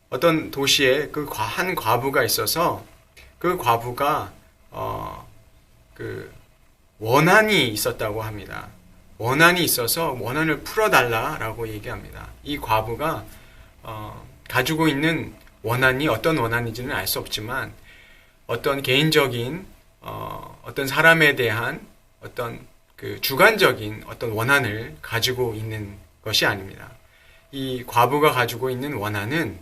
어떤 도시에 한 과부가 있어서 그 과부가 그 원한이 있었다고 합니다. 원한이 있어서 원한을 풀어달라라고 얘기합니다. 이 과부가 가지고 있는 원한이 어떤 원한인지는 알 수 없지만 어떤 개인적인 어떤 사람에 대한 어떤 그 주관적인 어떤 원한을 가지고 있는 것이 아닙니다. 이 과부가 가지고 있는 원한은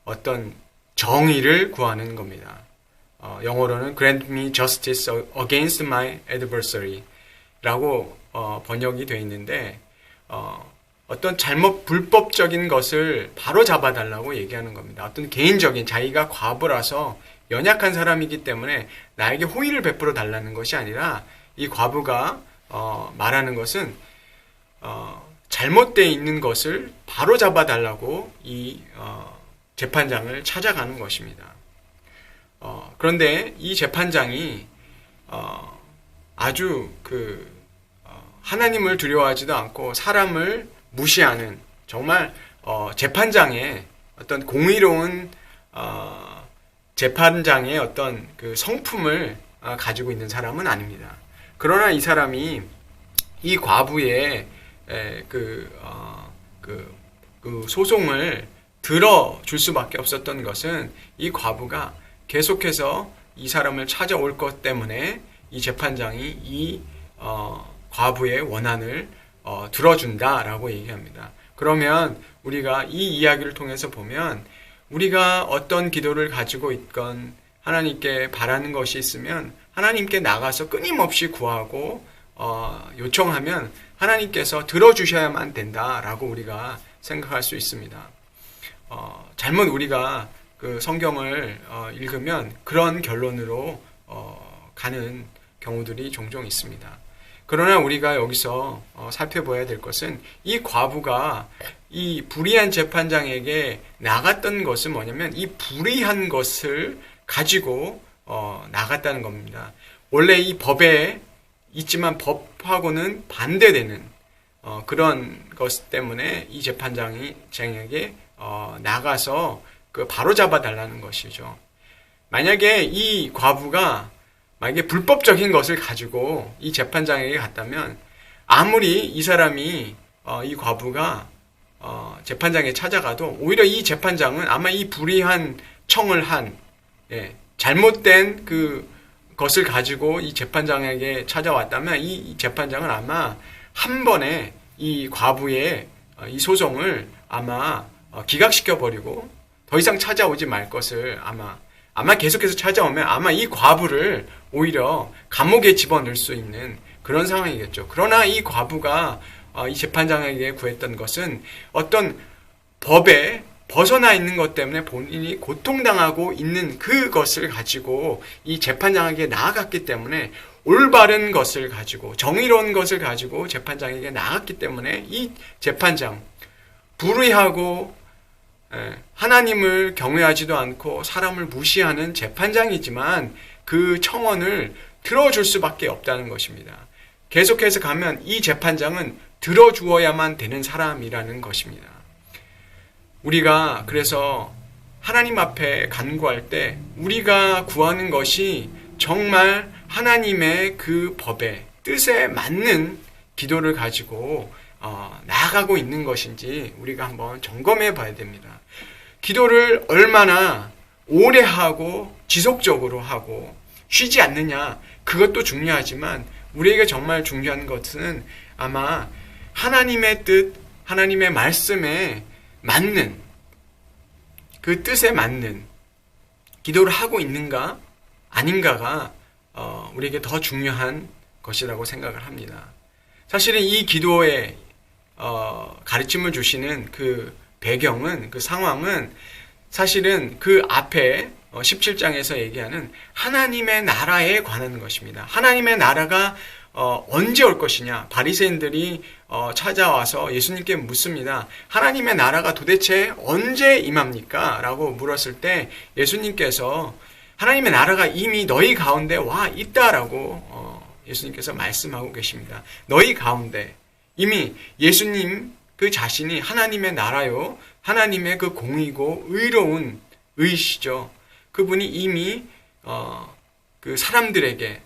어떤 정의를 구하는 겁니다. 영어로는 Grant me justice against my adversary 라고 번역이 되어 있는데 어떤 불법적인 것을 바로 잡아달라고 얘기하는 겁니다. 어떤 개인적인 자기가 과부라서 연약한 사람이기 때문에 나에게 호의를 베풀어 달라는 것이 아니라 이 과부가 말하는 것은 잘못되어 있는 것을 바로 잡아달라고 이 재판장을 찾아가는 것입니다. 그런데 이 재판장이 아주 하나님을 두려워하지도 않고 사람을 무시하는 정말 재판장의 어떤 공의로운 재판장의 어떤 그 성품을 가지고 있는 사람은 아닙니다. 그러나 이 사람이 이 과부의 그 소송을 들어줄 수밖에 없었던 것은 이 과부가 계속해서 이 사람을 찾아올 것 때문에 이 재판장이 이 과부의 원한을 들어준다라고 얘기합니다. 그러면 우리가 이 이야기를 통해서 보면 우리가 어떤 기도를 가지고 있건 하나님께 바라는 것이 있으면 하나님께 나가서 끊임없이 구하고 요청하면 하나님께서 들어주셔야만 된다라고 우리가 생각할 수 있습니다. 잘못 우리가 그 성경을 읽으면 그런 결론으로 가는 경우들이 종종 있습니다. 그러나 우리가 여기서 살펴봐야 될 것은 이 과부가 이 불의한 재판장에게 나갔던 것은 뭐냐면 이 불의한 것을 가지고 나갔다는 겁니다. 원래 이 법에 있지만 법하고는 반대되는 그런 것 때문에 이 재판장에게 나가서 바로 잡아달라는 것이죠. 만약에 이 과부가 만약에 불법적인 것을 가지고 이 재판장에게 갔다면 아무리 이 사람이 이 과부가 재판장에 찾아가도 오히려 이 재판장은 아마 이 불의한 청을 한 잘못된 그 것을 가지고 이 재판장에게 찾아왔다면 이 재판장은 아마 한 번에 이 과부의 이 소송을 아마 기각시켜 버리고 더 이상 찾아오지 말 것을 아마 계속해서 찾아오면 아마 이 과부를 오히려 감옥에 집어넣을 수 있는 그런 상황이겠죠. 그러나 이 과부가 이 재판장에게 구했던 것은 어떤 법에 벗어나 있는 것 때문에 본인이 고통당하고 있는 그것을 가지고 이 재판장에게 나아갔기 때문에 올바른 것을 가지고 정의로운 것을 가지고 재판장에게 나아갔기 때문에 이 재판장 불의하고 하나님을 경외하지도 않고 사람을 무시하는 재판장이지만 그 청원을 들어줄 수밖에 없다는 것입니다. 계속해서 가면 이 재판장은 들어주어야만 되는 사람이라는 것입니다. 우리가 그래서 하나님 앞에 간구할 때 우리가 구하는 것이 정말 하나님의 그 법의 뜻에 맞는 기도를 가지고 나아가고 있는 것인지 우리가 한번 점검해 봐야 됩니다. 기도를 얼마나 오래 하고 지속적으로 하고 쉬지 않느냐 그것도 중요하지만 우리에게 정말 중요한 것은 아마 하나님의 뜻, 하나님의 말씀에 맞는 그 뜻에 맞는 기도를 하고 있는가 아닌가가 우리에게 더 중요한 것이라고 생각을 합니다. 사실은 이 기도에 가르침을 주시는 그 배경은 그 상황은 사실은 그 앞에 17장에서 얘기하는 하나님의 나라에 관한 것입니다. 하나님의 나라가 언제 올 것이냐? 바리새인들이 찾아와서 예수님께 묻습니다. 하나님의 나라가 도대체 언제 임합니까? 라고 물었을 때 예수님께서 하나님의 나라가 이미 너희 가운데 와 있다라고 예수님께서 말씀하고 계십니다. 너희 가운데 이미 예수님 그 자신이 하나님의 나라요 하나님의 그 공의고 의로운 의시죠. 그분이 이미 그 사람들에게,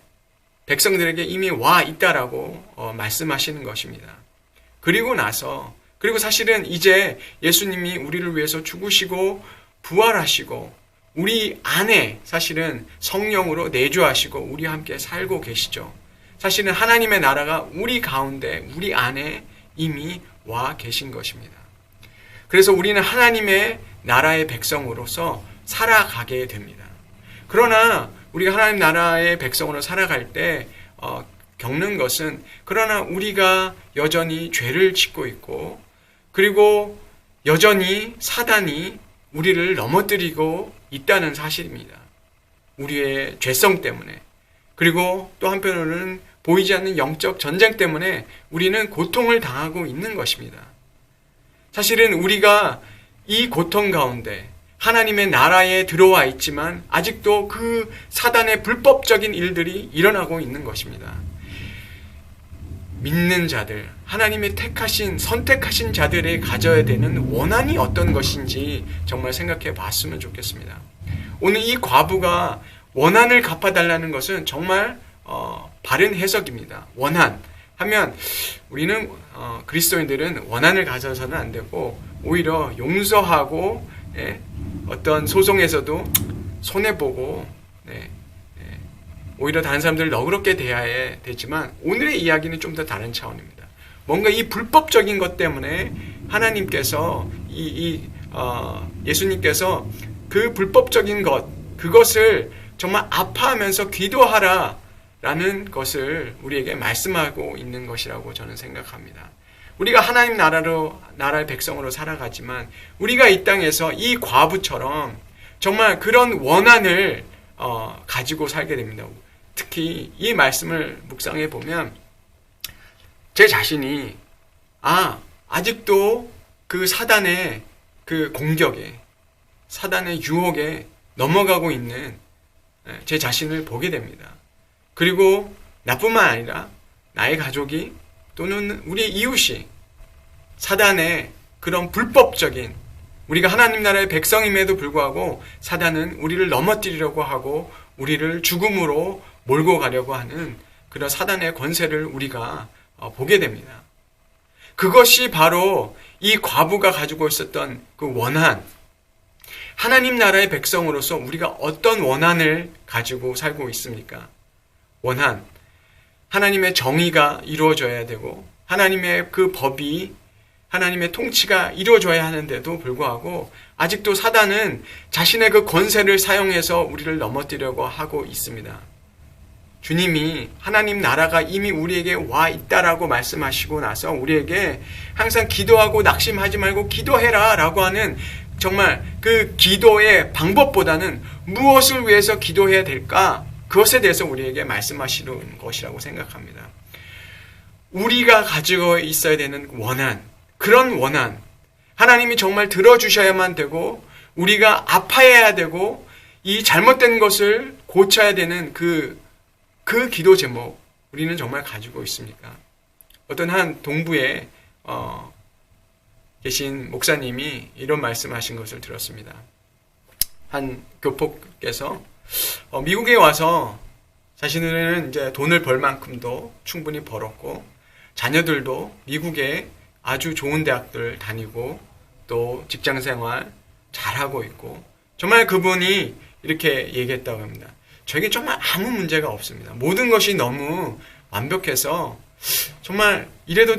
백성들에게 이미 와 있다라고 말씀하시는 것입니다. 그리고 사실은 이제 예수님이 우리를 위해서 죽으시고 부활하시고 우리 안에 사실은 성령으로 내주하시고 우리와 함께 살고 계시죠. 사실은 하나님의 나라가 우리 가운데, 우리 안에 이미 와 계신 것입니다. 그래서 우리는 하나님의 나라의 백성으로서 살아가게 됩니다. 그러나 우리가 하나님 나라의 백성으로 살아갈 때 겪는 것은, 그러나 우리가 여전히 죄를 짓고 있고, 그리고 여전히 사단이 우리를 넘어뜨리고 있다는 사실입니다. 우리의 죄성 때문에, 그리고 또 한편으로는 보이지 않는 영적 전쟁 때문에 우리는 고통을 당하고 있는 것입니다. 사실은 우리가 이 고통 가운데 하나님의 나라에 들어와 있지만 아직도 그 사단의 불법적인 일들이 일어나고 있는 것입니다. 믿는 자들, 하나님의 선택하신 자들이 가져야 되는 원한이 어떤 것인지 정말 생각해 봤으면 좋겠습니다. 오늘 이 과부가 원한을 갚아달라는 것은 정말 바른 해석입니다. 원한 하면 우리는 그리스도인들은 원한을 가져서는 안 되고 오히려 용서하고, 어떤 소송에서도 손해보고, 오히려 다른 사람들을 너그럽게 대해야 되지만 오늘의 이야기는 좀 더 다른 차원입니다. 뭔가 이 불법적인 것 때문에 하나님께서 예수님께서 그 불법적인 그것을 정말 아파하면서 기도하라 라는 것을 우리에게 말씀하고 있는 것이라고 저는 생각합니다. 우리가 하나님 나라의 백성으로 살아가지만 우리가 이 땅에서 이 과부처럼 정말 그런 원한을 가지고 살게 됩니다. 특히 이 말씀을 묵상해 보면 제 자신이 아직도 그 사단의 그 공격에, 사단의 유혹에 넘어가고 있는 제 자신을 보게 됩니다. 그리고 나뿐만 아니라 나의 가족이 또는 우리의 이웃이 사단의 그런 불법적인, 우리가 하나님 나라의 백성임에도 불구하고 사단은 우리를 넘어뜨리려고 하고 우리를 죽음으로 몰고 가려고 하는 그런 사단의 권세를 우리가 보게 됩니다. 그것이 바로 이 과부가 가지고 있었던 그 원한, 하나님 나라의 백성으로서 우리가 어떤 원한을 가지고 살고 있습니까? 원한, 하나님의 정의가 이루어져야 되고 하나님의 그 법이, 하나님의 통치가 이루어져야 하는데도 불구하고 아직도 사단은 자신의 그 권세를 사용해서 우리를 넘어뜨리려고 하고 있습니다. 주님이 하나님 나라가 이미 우리에게 와 있다라고 말씀하시고 나서 우리에게 항상 기도하고 낙심하지 말고 기도해라 라고 하는, 정말 그 기도의 방법보다는 무엇을 위해서 기도해야 될까? 그것에 대해서 우리에게 말씀하시는 것이라고 생각합니다. 우리가 가지고 있어야 되는 원한, 그런 원한, 하나님이 정말 들어주셔야만 되고 우리가 아파해야 되고 이 잘못된 것을 고쳐야 되는 그 기도 제목, 우리는 정말 가지고 있습니까? 어떤 한 동부에 계신 목사님이 이런 말씀하신 것을 들었습니다. 한 교포께서 미국에 와서 자신은 이제 돈을 벌 만큼도 충분히 벌었고 자녀들도 미국에 아주 좋은 대학들 다니고 또 직장생활 잘하고 있고, 정말 그분이 이렇게 얘기했다고 합니다. 저에게 정말 아무 문제가 없습니다. 모든 것이 너무 완벽해서 정말 이래도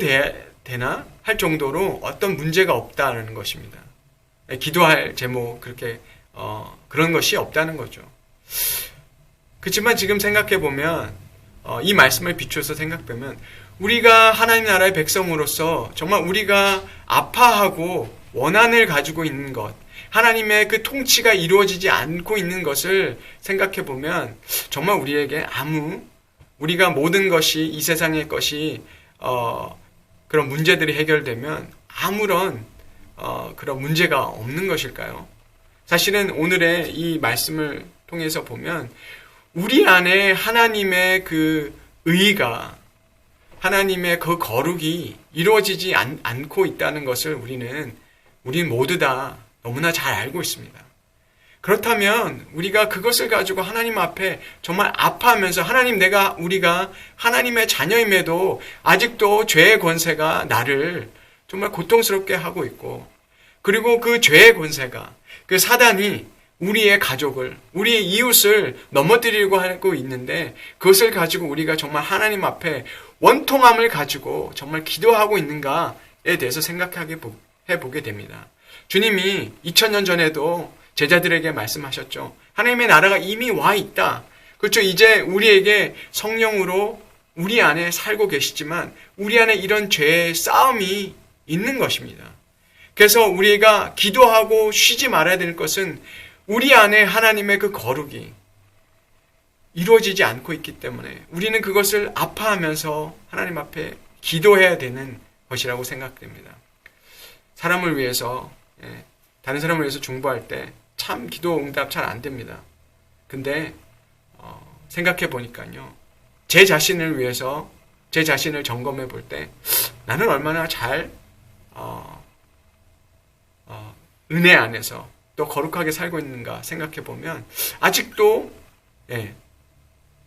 되나 할 정도로 어떤 문제가 없다는 것입니다. 기도할 제목, 그렇게 그런 것이 없다는 거죠. 그렇지만 지금 생각해보면 이 말씀을 비추어서 생각하면 우리가 하나님 나라의 백성으로서 정말 우리가 아파하고 원한을 가지고 있는 것, 하나님의 그 통치가 이루어지지 않고 있는 것을 생각해보면 정말 우리에게 우리가 모든 것이, 이 세상의 것이 그런 문제들이 해결되면 아무런 그런 문제가 없는 것일까요? 사실은 오늘의 이 말씀을 통해서 보면 우리 안에 하나님의 그 의가, 하나님의 그 거룩이 이루어지지 않고 있다는 것을 우리는 우린 모두 다 너무나 잘 알고 있습니다. 그렇다면 우리가 그것을 가지고 하나님 앞에 정말 아파하면서 우리가 하나님의 자녀임에도 아직도 죄의 권세가 나를 정말 고통스럽게 하고 있고, 그리고 그 죄의 권세가, 그 사단이 우리의 가족을, 우리의 이웃을 넘어뜨리려고 하고 있는데, 그것을 가지고 우리가 정말 하나님 앞에 원통함을 가지고 정말 기도하고 있는가에 대해서 해보게 됩니다. 주님이 2000년 전에도 제자들에게 말씀하셨죠. 하나님의 나라가 이미 와 있다. 그렇죠. 이제 우리에게 성령으로 우리 안에 살고 계시지만 우리 안에 이런 죄의 싸움이 있는 것입니다. 그래서 우리가 기도하고 쉬지 말아야 될 것은 우리 안에 하나님의 그 거룩이 이루어지지 않고 있기 때문에 우리는 그것을 아파하면서 하나님 앞에 기도해야 되는 것이라고 생각됩니다. 사람을 위해서, 다른 사람을 위해서 중보할 때 참 기도 응답 잘 안 됩니다. 근데 생각해 보니까요, 제 자신을 위해서 제 자신을 점검해 볼 때 나는 얼마나 잘 은혜 안에서 또 거룩하게 살고 있는가 생각해 보면 아직도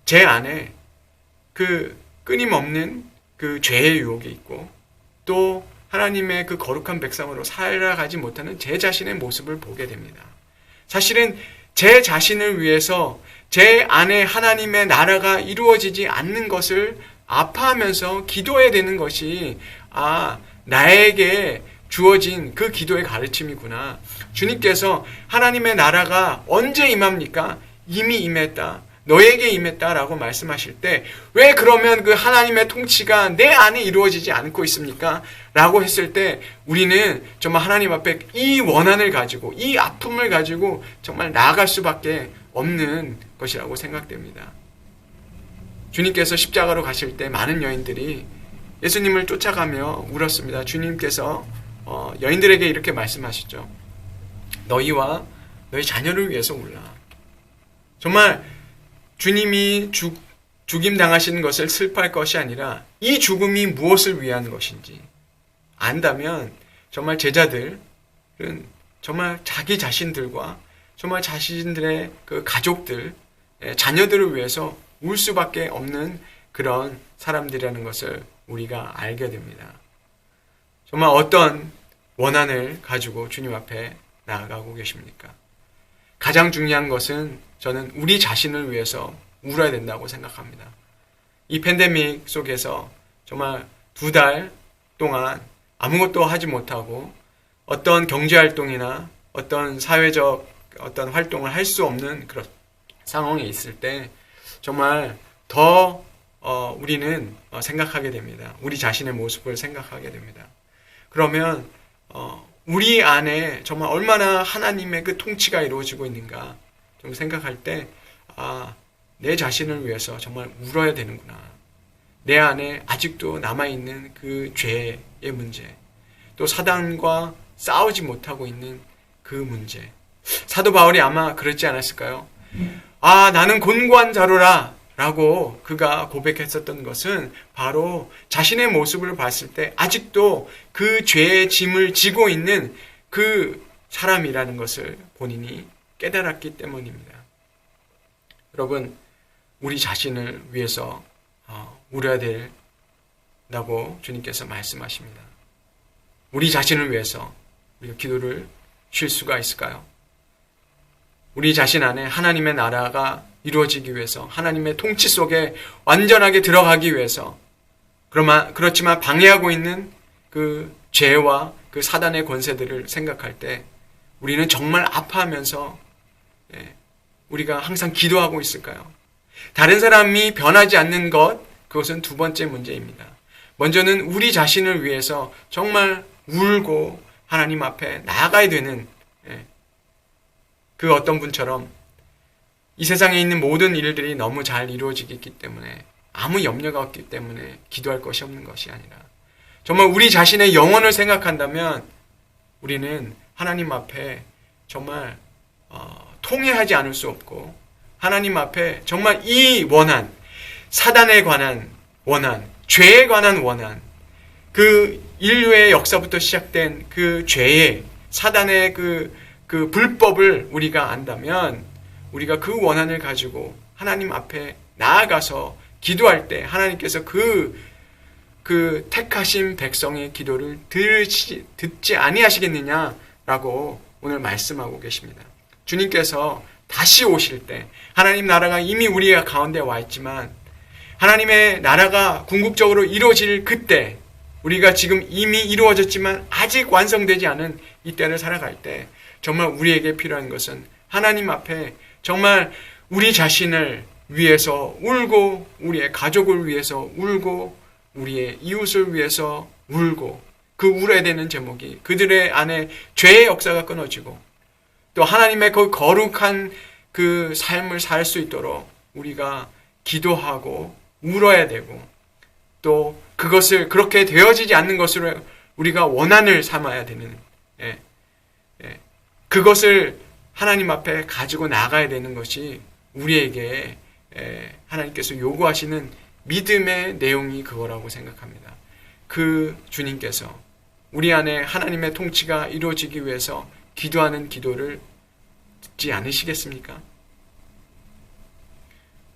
제 안에 그 끊임없는 그 죄의 유혹이 있고, 또 하나님의 그 거룩한 백성으로 살아가지 못하는 제 자신의 모습을 보게 됩니다. 사실은 제 자신을 위해서 제 안에 하나님의 나라가 이루어지지 않는 것을 아파하면서 기도해야 되는 것이 나에게 주어진 그 기도의 가르침이구나. 주님께서 하나님의 나라가 언제 임합니까? 이미 임했다. 너에게 임했다라고 말씀하실 때 왜 그러면 그 하나님의 통치가 내 안에 이루어지지 않고 있습니까? 라고 했을 때 우리는 정말 하나님 앞에 이 원한을 가지고, 이 아픔을 가지고 정말 나아갈 수밖에 없는 것이라고 생각됩니다. 주님께서 십자가로 가실 때 많은 여인들이 예수님을 쫓아가며 울었습니다. 주님께서 여인들에게 이렇게 말씀하시죠. 너희와 너희 자녀를 위해서 울라. 정말 주님이 죽임 당하시는 것을 슬퍼할 것이 아니라 이 죽음이 무엇을 위한 것인지 안다면 정말 제자들은 정말 자기 자신들과 정말 자신들의 그 가족들, 자녀들을 위해서 울 수밖에 없는 그런 사람들이라는 것을 우리가 알게 됩니다. 정말 어떤 원한을 가지고 주님 앞에 나아가고 계십니까? 가장 중요한 것은 저는 우리 자신을 위해서 울어야 된다고 생각합니다. 이 팬데믹 속에서 정말 2달 동안 아무것도 하지 못하고 어떤 경제활동이나 어떤 사회적 어떤 활동을 할 수 없는 그런 상황에 있을 때 정말 더 우리는 생각하게 됩니다. 우리 자신의 모습을 생각하게 됩니다. 그러면 우리 안에 정말 얼마나 하나님의 그 통치가 이루어지고 있는가 좀 생각할 때 내 자신을 위해서 정말 울어야 되는구나. 내 안에 아직도 남아있는 그 죄의 문제, 또 사단과 싸우지 못하고 있는 그 문제. 사도 바울이 아마 그랬지 않았을까요? 나는 곤고한 자로라 라고 그가 고백했었던 것은 바로 자신의 모습을 봤을 때 아직도 그 죄의 짐을 지고 있는 그 사람이라는 것을 본인이 깨달았기 때문입니다. 여러분, 우리 자신을 위해서 울어야 된다고 주님께서 말씀하십니다. 우리 자신을 위해서 우리가 기도를 쉴 수가 있을까요? 우리 자신 안에 하나님의 나라가 이루어지기 위해서, 하나님의 통치 속에 완전하게 들어가기 위해서, 그렇지만 방해하고 있는 그 죄와 그 사단의 권세들을 생각할 때 우리는 정말 아파하면서 우리가 항상 기도하고 있을까요? 다른 사람이 변하지 않는 것, 그것은 두 번째 문제입니다. 먼저는 우리 자신을 위해서 정말 울고 하나님 앞에 나아가야 되는 그 어떤 분처럼 이 세상에 있는 모든 일들이 너무 잘 이루어지기 때문에, 아무 염려가 없기 때문에 기도할 것이 없는 것이 아니라 정말 우리 자신의 영혼을 생각한다면 우리는 하나님 앞에 정말 통회하지 않을 수 없고, 하나님 앞에 정말 이 원한, 사단에 관한 원한, 죄에 관한 원한, 그 인류의 역사부터 시작된 그 죄의 사단의 그 불법을 우리가 안다면 우리가 그 원한을 가지고 하나님 앞에 나아가서 기도할 때 하나님께서 그 택하신 백성의 기도를 듣지 아니하시겠느냐라고 오늘 말씀하고 계십니다. 주님께서 다시 오실 때 하나님 나라가 이미 우리 가운데 와 있지만 하나님의 나라가 궁극적으로 이루어질 그때 우리가 지금 이미 이루어졌지만 아직 완성되지 않은 이때를 살아갈 때 정말 우리에게 필요한 것은 하나님 앞에 정말 우리 자신을 위해서 울고 우리의 가족을 위해서 울고 우리의 이웃을 위해서 울고 그 울어야 되는 제목이 그들의 안에 죄의 역사가 끊어지고 또 하나님의 그 거룩한 그 삶을 살 수 있도록 우리가 기도하고 울어야 되고 또 그것을 그렇게 되어지지 않는 것으로 우리가 원한을 삼아야 되는 그것을 하나님 앞에 가지고 나가야 되는 것이 우리에게 하나님께서 요구하시는 믿음의 내용이 그거라고 생각합니다. 그 주님께서 우리 안에 하나님의 통치가 이루어지기 위해서 기도하는 기도를 듣지 않으시겠습니까?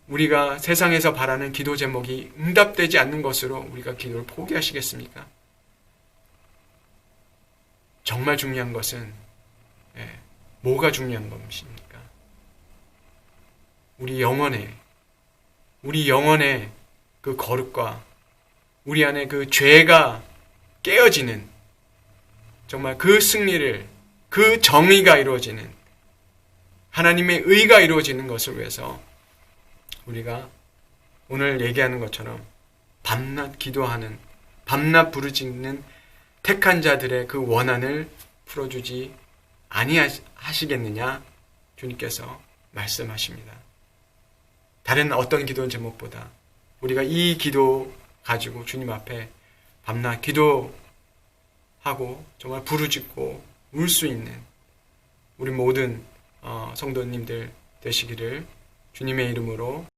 우리가 세상에서 바라는 기도 제목이 응답되지 않는 것으로 우리가 기도를 포기하시겠습니까? 정말 중요한 것은 뭐가 중요한 것입니까? 우리 영혼의 그 거룩과 우리 안에 그 죄가 깨어지는 정말 그 승리를 그 정의가 이루어지는 하나님의 의가 이루어지는 것을 위해서 우리가 오늘 얘기하는 것처럼 밤낮 기도하는 밤낮 부르짖는 택한 자들의 그 원한을 풀어주지 아니하시겠느냐 주님께서 말씀하십니다. 다른 어떤 기도 제목보다 우리가 이 기도 가지고 주님 앞에 밤낮 기도하고 정말 부르짖고 울 수 있는 우리 모든 성도님들 되시기를 주님의 이름으로